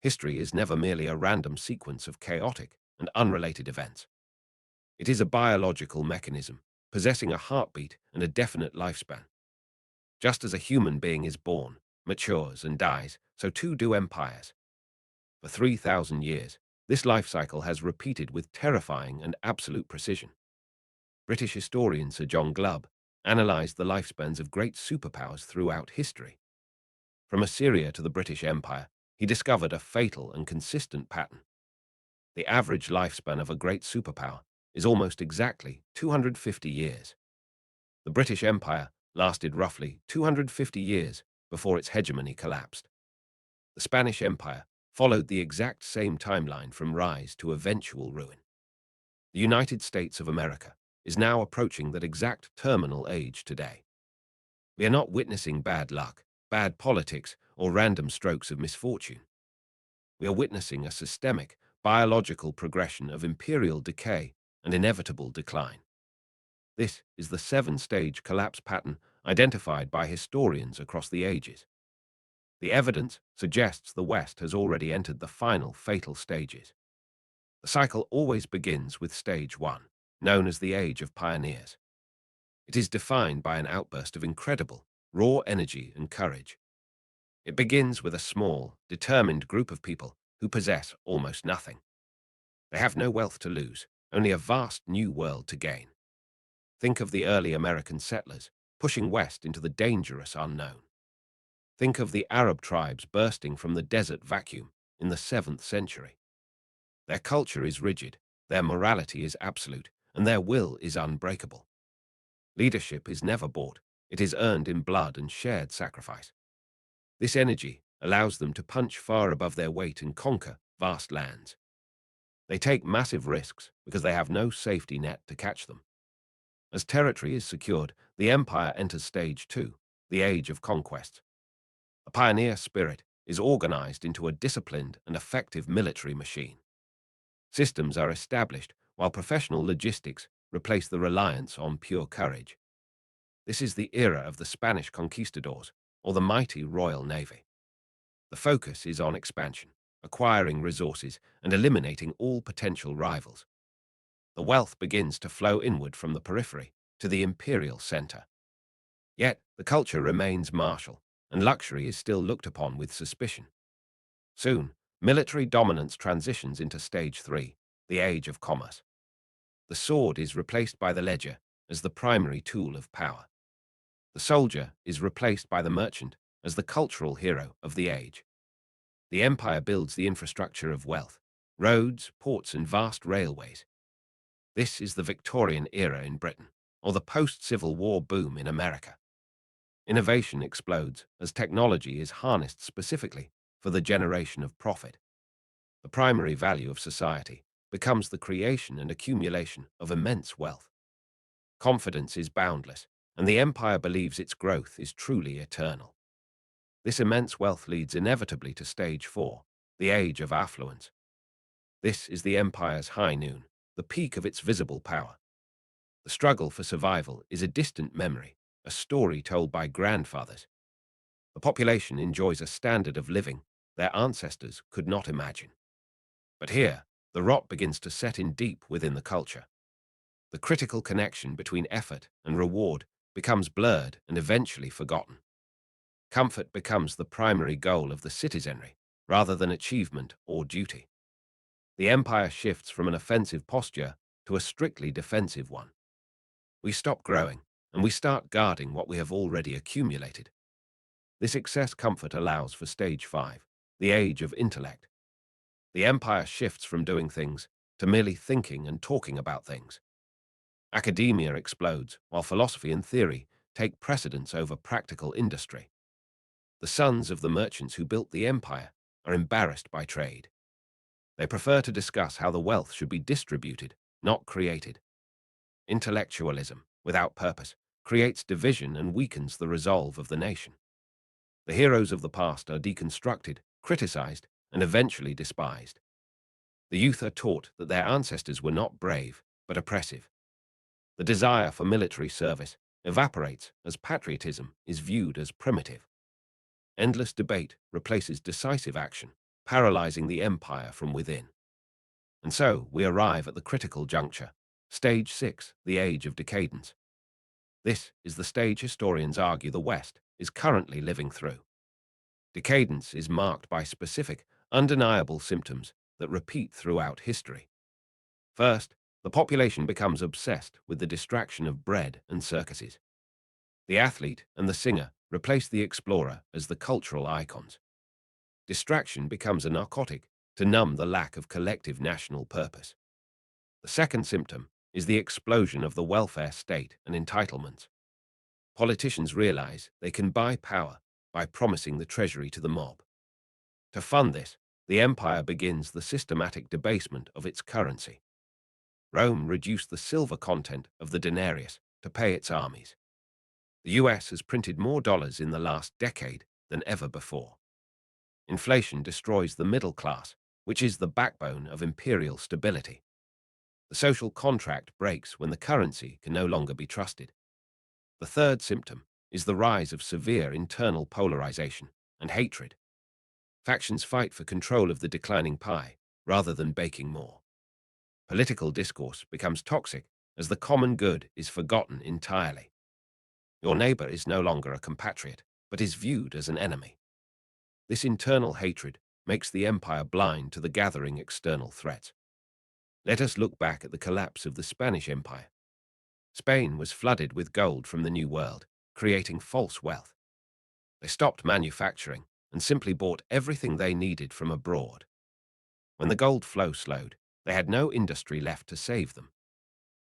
History is never merely a random sequence of chaotic and unrelated events. It is a biological mechanism, possessing a heartbeat and a definite lifespan. Just as a human being is born, matures, and dies, so too do empires. For 3,000 years, this life cycle has repeated with terrifying and absolute precision. British historian Sir John Glubb analysed the lifespans of great superpowers throughout history. From Assyria to the British Empire, he discovered a fatal and consistent pattern. The average lifespan of a great superpower is almost exactly 250 years. The British Empire lasted roughly 250 years before its hegemony collapsed. The Spanish Empire followed the exact same timeline from rise to eventual ruin. The United States of America is now approaching that exact terminal age today. We are not witnessing bad luck, bad politics, or random strokes of misfortune. We are witnessing a systemic, biological progression of imperial decay and inevitable decline. This is the seven-stage collapse pattern identified by historians across the ages. The evidence suggests the West has already entered the final fatal stages. The cycle always begins with stage one, known as the Age of Pioneers. It is defined by an outburst of incredible, raw energy and courage. It begins with a small, determined group of people who possess almost nothing. They have no wealth to lose, only a vast new world to gain. Think of the early American settlers pushing west into the dangerous unknown. Think of the Arab tribes bursting from the desert vacuum in the 7th century. Their culture is rigid, their morality is absolute, and their will is unbreakable. Leadership is never bought, it is earned in blood and shared sacrifice. This energy allows them to punch far above their weight and conquer vast lands. They take massive risks because they have no safety net to catch them. As territory is secured, the empire enters stage two, the age of conquest. A pioneer spirit is organized into a disciplined and effective military machine. Systems are established while professional logistics replace the reliance on pure courage. This is the era of the Spanish conquistadors, or the mighty Royal Navy. The focus is on expansion, acquiring resources, and eliminating all potential rivals. The wealth begins to flow inward from the periphery to the imperial center. Yet, the culture remains martial, and luxury is still looked upon with suspicion. Soon, military dominance transitions into stage three, the age of commerce. The sword is replaced by the ledger as the primary tool of power. The soldier is replaced by the merchant as the cultural hero of the age. The empire builds the infrastructure of wealth, roads, ports, and vast railways. This is the Victorian era in Britain, or the post-Civil War boom in America. Innovation explodes as technology is harnessed specifically for the generation of profit. The primary value of society becomes the creation and accumulation of immense wealth. Confidence is boundless, and the empire believes its growth is truly eternal. This immense wealth leads inevitably to stage four, the age of affluence. This is the empire's high noon, the peak of its visible power. The struggle for survival is a distant memory, a story told by grandfathers. The population enjoys a standard of living their ancestors could not imagine. But here, the rot begins to set in deep within the culture. The critical connection between effort and reward becomes blurred and eventually forgotten. Comfort becomes the primary goal of the citizenry, rather than achievement or duty. The empire shifts from an offensive posture to a strictly defensive one. We stop growing, and we start guarding what we have already accumulated. This excess comfort allows for stage five, the age of intellect. The empire shifts from doing things to merely thinking and talking about things. Academia explodes, while philosophy and theory take precedence over practical industry. The sons of the merchants who built the empire are embarrassed by trade. They prefer to discuss how the wealth should be distributed, not created. Intellectualism, without purpose, creates division and weakens the resolve of the nation. The heroes of the past are deconstructed, criticized, and eventually despised. The youth are taught that their ancestors were not brave, but oppressive. The desire for military service evaporates as patriotism is viewed as primitive. Endless debate replaces decisive action. paralyzing the empire from within. And so we arrive at the critical juncture, Stage 6, the Age of Decadence. This is the stage historians argue the West is currently living through. Decadence is marked by specific, undeniable symptoms that repeat throughout history. First, the population becomes obsessed with the distraction of bread and circuses. The athlete and the singer replace the explorer as the cultural icons. Distraction becomes a narcotic to numb the lack of collective national purpose. The second symptom is the explosion of the welfare state and entitlements. Politicians realize they can buy power by promising the treasury to the mob. To fund this, the empire begins the systematic debasement of its currency. Rome reduced the silver content of the denarius to pay its armies. The US has printed more dollars in the last decade than ever before. Inflation destroys the middle class, which is the backbone of imperial stability. The social contract breaks when the currency can no longer be trusted. The third symptom is the rise of severe internal polarization and hatred. Factions fight for control of the declining pie rather than baking more. Political discourse becomes toxic as the common good is forgotten entirely. Your neighbor is no longer a compatriot, but is viewed as an enemy. This internal hatred makes the empire blind to the gathering external threats. Let us look back at the collapse of the Spanish Empire. Spain was flooded with gold from the New World, creating false wealth. They stopped manufacturing and simply bought everything they needed from abroad. When the gold flow slowed, they had no industry left to save them.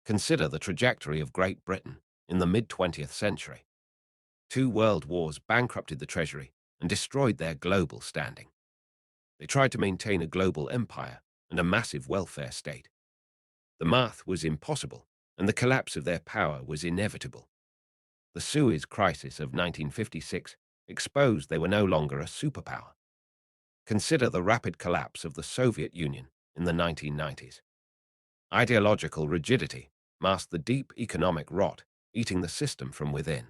Consider the trajectory of Great Britain in the mid-20th century. 2 world wars bankrupted the treasury and destroyed their global standing. They tried to maintain a global empire and a massive welfare state. The math was impossible, and the collapse of their power was inevitable. The Suez Crisis of 1956 exposed they were no longer a superpower. Consider the rapid collapse of the Soviet Union in the 1990s. Ideological rigidity masked the deep economic rot eating the system from within.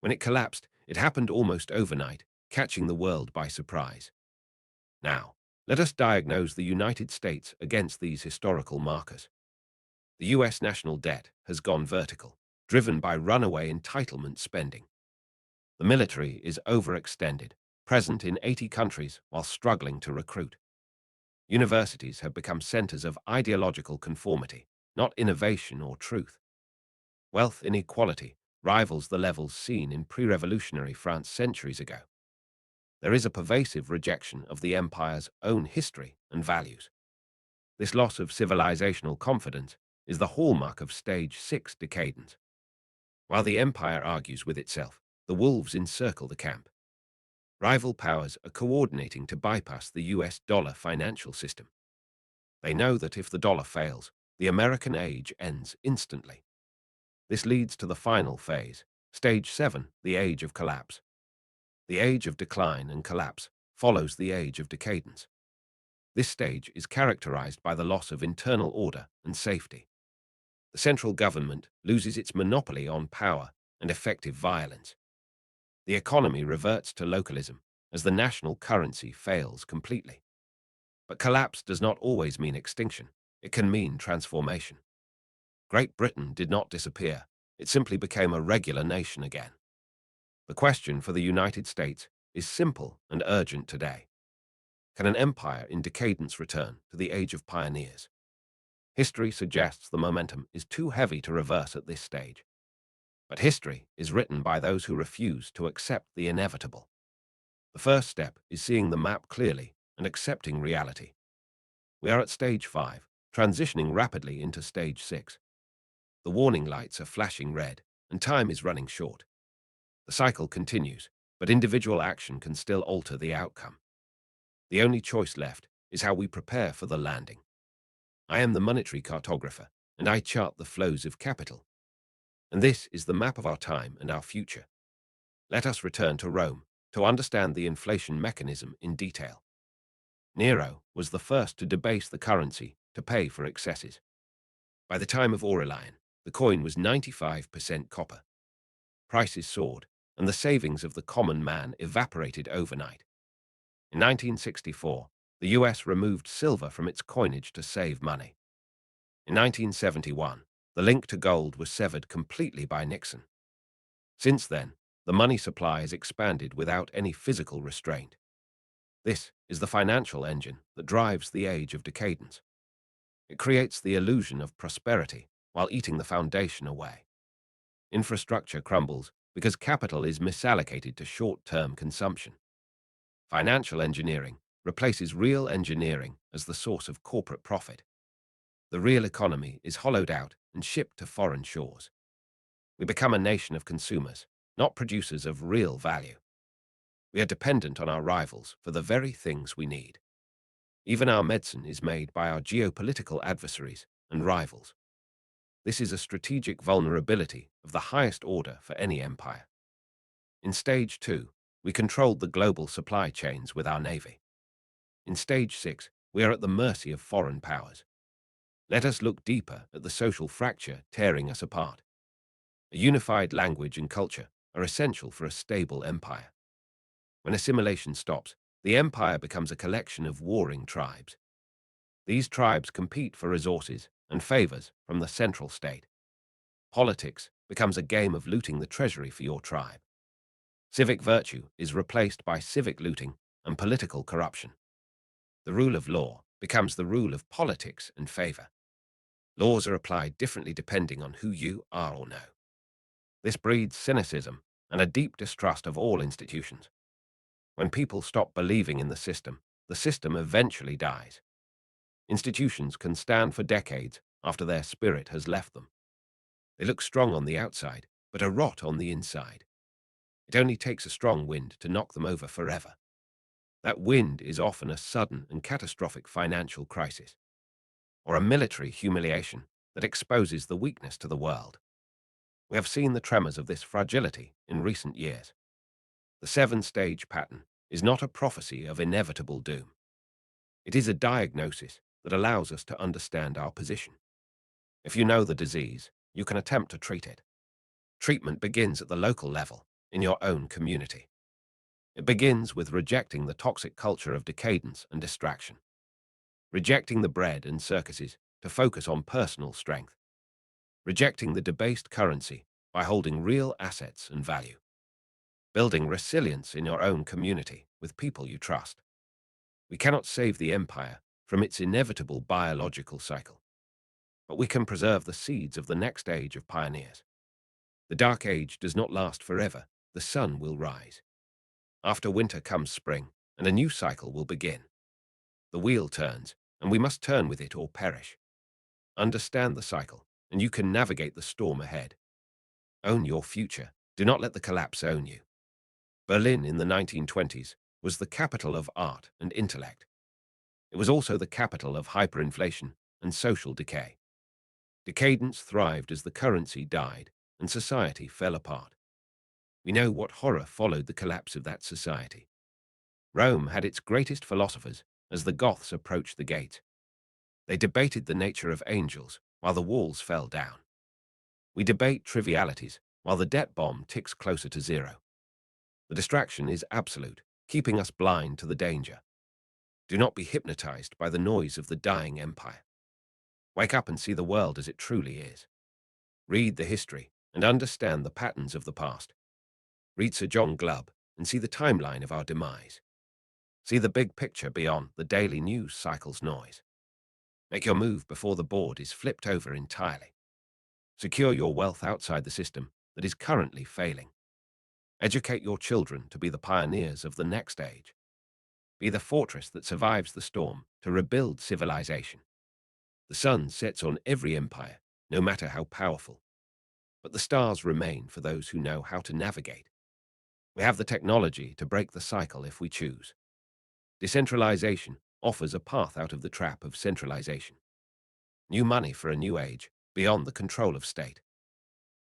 When it collapsed, it happened almost overnight, catching the world by surprise. Now, let us diagnose the United States against these historical markers. The US national debt has gone vertical, driven by runaway entitlement spending. The military is overextended, present in 80 countries while struggling to recruit. Universities have become centers of ideological conformity, not innovation or truth. Wealth inequality rivals the levels seen in pre-revolutionary France centuries ago. There is a pervasive rejection of the empire's own history and values. This loss of civilizational confidence is the hallmark of Stage 6 decadence. While the empire argues with itself, the wolves encircle the camp. Rival powers are coordinating to bypass the US dollar financial system. They know that if the dollar fails, the American age ends instantly. This leads to the final phase, Stage 7, the age of collapse. The age of decline and collapse follows the age of decadence. This stage is characterized by the loss of internal order and safety. The central government loses its monopoly on power and effective violence. The economy reverts to localism as the national currency fails completely. But collapse does not always mean extinction. It can mean transformation. Great Britain did not disappear. It simply became a regular nation again. The question for the United States is simple and urgent today. Can an empire in decadence return to the age of pioneers? History suggests the momentum is too heavy to reverse at this stage. But history is written by those who refuse to accept the inevitable. The first step is seeing the map clearly and accepting reality. We are at Stage 5, transitioning rapidly into Stage 6. The warning lights are flashing red, and time is running short. The cycle continues, but individual action can still alter the outcome. The only choice left is how we prepare for the landing. I am the Monetary Cartographer, and I chart the flows of capital. And this is the map of our time and our future. Let us return to Rome to understand the inflation mechanism in detail. Nero was the first to debase the currency to pay for excesses. By the time of Aurelian, the coin was 95% copper. Prices soared, and the savings of the common man evaporated overnight. In 1964, The US removed silver from its coinage to save money. In 1971, the link to gold was severed completely by Nixon. Since then, the money supply has expanded without any physical restraint. This is the financial engine that drives the age of decadence. It creates the illusion of prosperity while eating the foundation away. Infrastructure crumbles because capital is misallocated to short-term consumption. Financial engineering replaces real engineering as the source of corporate profit. The real economy is hollowed out and shipped to foreign shores. We become a nation of consumers, not producers of real value. We are dependent on our rivals for the very things we need. Even our medicine is made by our geopolitical adversaries and rivals. This is a strategic vulnerability of the highest order for any empire. In Stage 2, we controlled the global supply chains with our navy. In Stage 6, we are at the mercy of foreign powers. Let us look deeper at the social fracture tearing us apart. A unified language and culture are essential for a stable empire. When assimilation stops, the empire becomes a collection of warring tribes. These tribes compete for resources and favors from the central state. Politics becomes a game of looting the treasury for your tribe. Civic virtue is replaced by civic looting and political corruption. The rule of law becomes the rule of politics and favor. Laws are applied differently depending on who you are or know. This breeds cynicism and a deep distrust of all institutions. When people stop believing in the system eventually dies. Institutions can stand for decades after their spirit has left them. They look strong on the outside, but are rot on the inside. It only takes a strong wind to knock them over forever. That wind is often a sudden and catastrophic financial crisis, or a military humiliation that exposes the weakness to the world. We have seen the tremors of this fragility in recent years. The seven-stage pattern is not a prophecy of inevitable doom. It is a diagnosis that allows us to understand our position. If you know the disease, you can attempt to treat it. Treatment begins at the local level, in your own community. It begins with rejecting the toxic culture of decadence and distraction. Rejecting the bread and circuses to focus on personal strength. Rejecting the debased currency by holding real assets and value. Building resilience in your own community with people you trust. We cannot save the empire from its inevitable biological cycle, but we can preserve the seeds of the next age of pioneers. The dark age does not last forever. The sun will rise. After winter comes spring, and a new cycle will begin. The wheel turns, and we must turn with it or perish. Understand the cycle, and you can navigate the storm ahead. Own your future. Do not let the collapse own you. Berlin in the 1920s was the capital of art and intellect. It was also the capital of hyperinflation and social decay. Decadence thrived as the currency died and society fell apart. We know what horror followed the collapse of that society. Rome had its greatest philosophers as the Goths approached the gate. They debated the nature of angels while the walls fell down. We debate trivialities while the debt bomb ticks closer to zero. The distraction is absolute, keeping us blind to the danger. Do not be hypnotized by the noise of the dying empire. Wake up and see the world as it truly is. Read the history and understand the patterns of the past. Read Sir John Glubb and see the timeline of our demise. See the big picture beyond the daily news cycle's noise. Make your move before the board is flipped over entirely. Secure your wealth outside the system that is currently failing. Educate your children to be the pioneers of the next age. Be the fortress that survives the storm to rebuild civilization. The sun sets on every empire, no matter how powerful. But the stars remain for those who know how to navigate. We have the technology to break the cycle if we choose. Decentralization offers a path out of the trap of centralization. New money for a new age, beyond the control of state.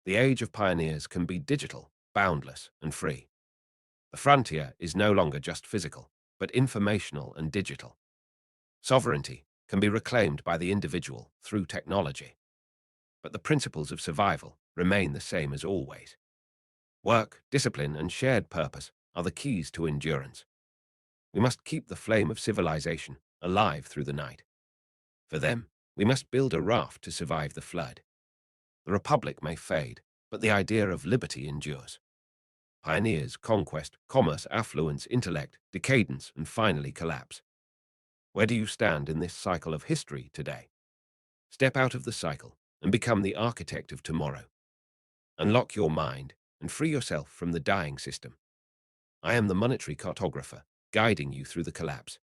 The age of pioneers can be digital, boundless, and free. The frontier is no longer just physical, but informational and digital. Sovereignty can be reclaimed by the individual through technology. But the principles of survival remain the same as always. Work, discipline, and shared purpose are the keys to endurance. We must keep the flame of civilization alive through the night. For them, we must build a raft to survive the flood. The republic may fade, but the idea of liberty endures. Pioneers, conquest, commerce, affluence, intellect, decadence, and finally collapse. Where do you stand in this cycle of history today? Step out of the cycle and become the architect of tomorrow. Unlock your mind and free yourself from the dying system. I am the Monetary Cartographer, guiding you through the collapse.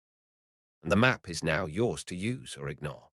And the map is now yours to use or ignore.